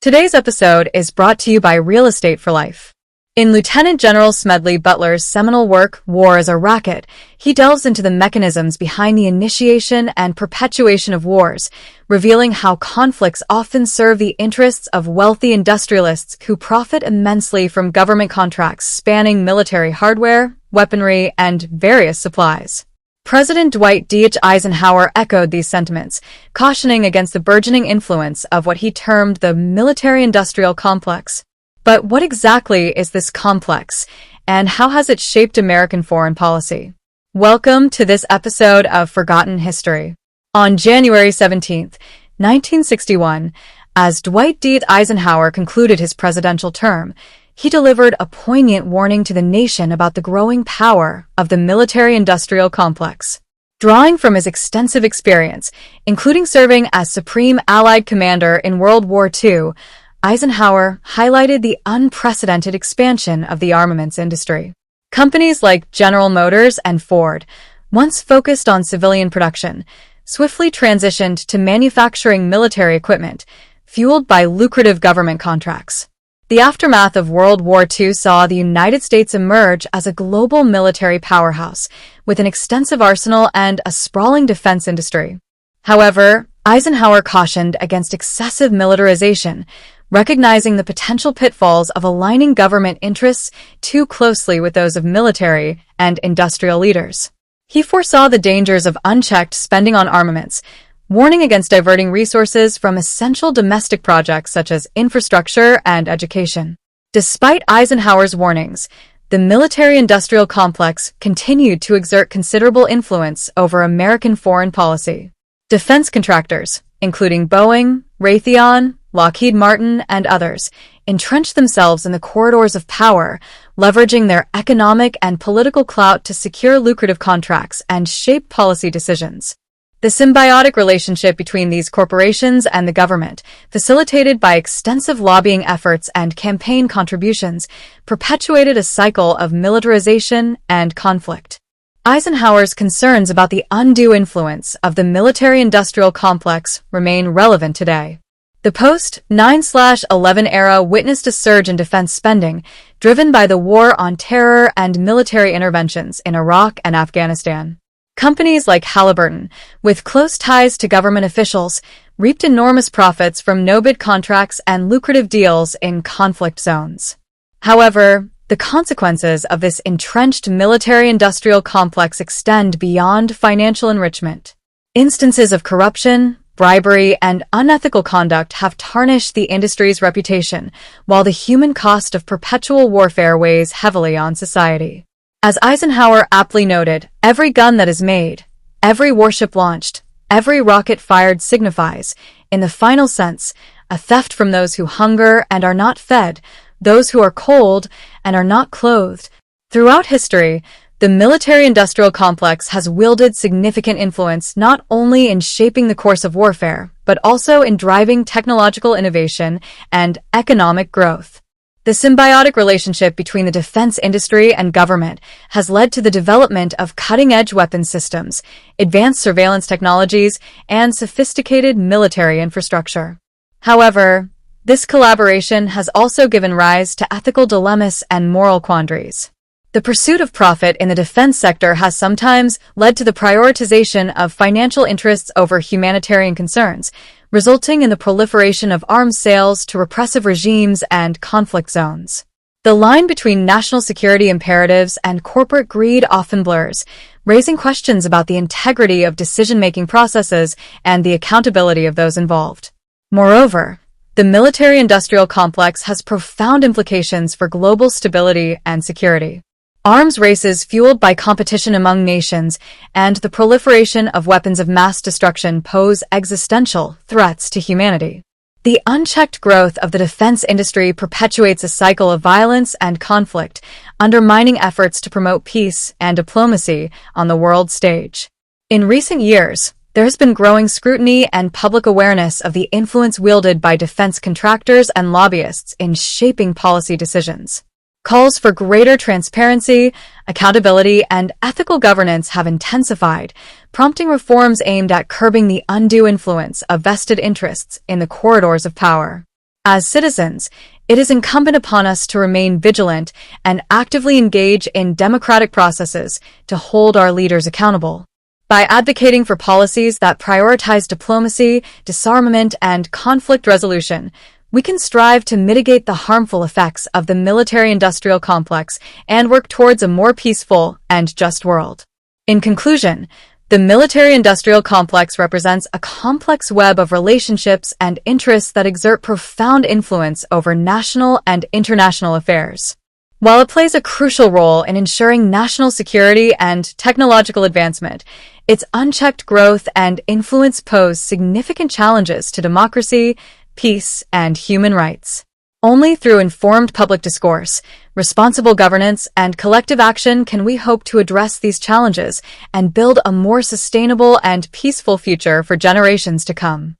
Today's episode is brought to you by Real Estate for Life. In Lieutenant General Smedley Butler's seminal work, War as a Racket, he delves into the mechanisms behind the initiation and perpetuation of wars, revealing how conflicts often serve the interests of wealthy industrialists who profit immensely from government contracts spanning military hardware, weaponry, and various supplies. President Dwight D. Eisenhower echoed these sentiments, cautioning against the burgeoning influence of what he termed the military-industrial complex. But what exactly is this complex, and how has it shaped American foreign policy? Welcome to this episode of Forgotten History. On January 17, 1961, as Dwight D. Eisenhower concluded his presidential term, he delivered a poignant warning to the nation about the growing power of the military-industrial complex. Drawing from his extensive experience, including serving as Supreme Allied Commander in World War II, Eisenhower highlighted the unprecedented expansion of the armaments industry. Companies like General Motors and Ford, once focused on civilian production, swiftly transitioned to manufacturing military equipment, fueled by lucrative government contracts. The aftermath of World War II saw the United States emerge as a global military powerhouse, with an extensive arsenal and a sprawling defense industry. However, Eisenhower cautioned against excessive militarization, recognizing the potential pitfalls of aligning government interests too closely with those of military and industrial leaders. He foresaw the dangers of unchecked spending on armaments, warning against diverting resources from essential domestic projects such as infrastructure and education. Despite Eisenhower's warnings, the military-industrial complex continued to exert considerable influence over American foreign policy. Defense contractors, including Boeing, Raytheon, Lockheed Martin, and others, entrenched themselves in the corridors of power, leveraging their economic and political clout to secure lucrative contracts and shape policy decisions. The symbiotic relationship between these corporations and the government, facilitated by extensive lobbying efforts and campaign contributions, perpetuated a cycle of militarization and conflict. Eisenhower's concerns about the undue influence of the military-industrial complex remain relevant today. The post-9/11 era witnessed a surge in defense spending, driven by the war on terror and military interventions in Iraq and Afghanistan. Companies like Halliburton, with close ties to government officials, reaped enormous profits from no-bid contracts and lucrative deals in conflict zones. However, the consequences of this entrenched military-industrial complex extend beyond financial enrichment. Instances of corruption, bribery, and unethical conduct have tarnished the industry's reputation, while the human cost of perpetual warfare weighs heavily on society. As Eisenhower aptly noted, every gun that is made, every warship launched, every rocket fired signifies, in the final sense, a theft from those who hunger and are not fed, those who are cold and are not clothed. Throughout history, the military-industrial complex has wielded significant influence not only in shaping the course of warfare, but also in driving technological innovation and economic growth. The symbiotic relationship between the defense industry and government has led to the development of cutting-edge weapons systems, advanced surveillance technologies, and sophisticated military infrastructure. However, this collaboration has also given rise to ethical dilemmas and moral quandaries. The pursuit of profit in the defense sector has sometimes led to the prioritization of financial interests over humanitarian concerns, resulting in the proliferation of arms sales to repressive regimes and conflict zones. The line between national security imperatives and corporate greed often blurs, raising questions about the integrity of decision-making processes and the accountability of those involved. Moreover, the military-industrial complex has profound implications for global stability and security. Arms races fueled by competition among nations and the proliferation of weapons of mass destruction pose existential threats to humanity. The unchecked growth of the defense industry perpetuates a cycle of violence and conflict, undermining efforts to promote peace and diplomacy on the world stage. In recent years, there has been growing scrutiny and public awareness of the influence wielded by defense contractors and lobbyists in shaping policy decisions. Calls for greater transparency, accountability, and ethical governance have intensified, prompting reforms aimed at curbing the undue influence of vested interests in the corridors of power. As citizens, it is incumbent upon us to remain vigilant and actively engage in democratic processes to hold our leaders accountable. By advocating for policies that prioritize diplomacy, disarmament, and conflict resolution, we can strive to mitigate the harmful effects of the military-industrial complex and work towards a more peaceful and just world. In conclusion, the military-industrial complex represents a complex web of relationships and interests that exert profound influence over national and international affairs. While it plays a crucial role in ensuring national security and technological advancement, its unchecked growth and influence pose significant challenges to democracy, peace, and human rights. Only through informed public discourse, responsible governance, and collective action can we hope to address these challenges and build a more sustainable and peaceful future for generations to come.